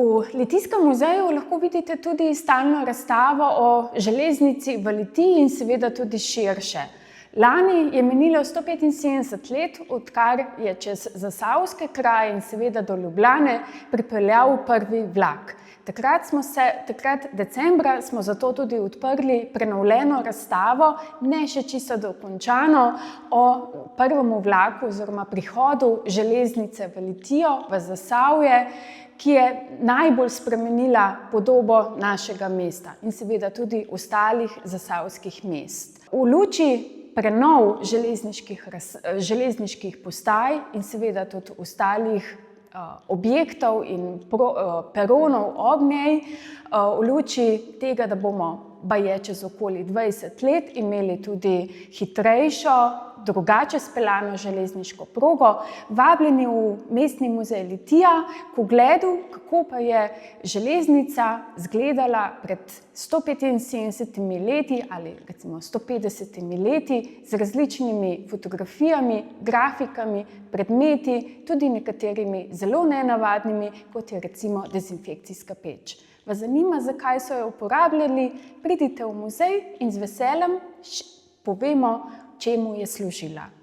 V Litijskem muzeju lahko vidite tudi stalno razstavo o železnici v Litiji in seveda tudi širše. Lani je minilo 175 let, odkar je čez zasavske kraje in seveda do Ljubljane pripeljal prvi vlak. Takrat decembra smo zato tudi odprli prenovljeno razstavo, ne še čisto dokončano, o prvem vlaku oziroma prihodu železnice v Litijo, v Zasavje, ki je najbolj spremenila podobo našega mesta in seveda tudi ostalih zasavskih mest. V luči prenov železniških postaj in seveda tudi ostalih objektov in peronov ob njej, v luči tega, da bomo baje čez okoli 20 let imeli tudi hitrejšo, drugače speljano železniško progo, vabljeni v Mestni muzej Litija k ogledu, kako pa je železnica izgledala pred 175 leti ali recimo 150 leti z različnimi fotografijami, grafikami, predmeti, tudi nekaterimi zelo nenavadnimi, kot je recimo dezinfekcijska peč. Vas zanima, zakaj so jo uporabljali? Pridite v muzej in z veseljem povemo, čemu je služila.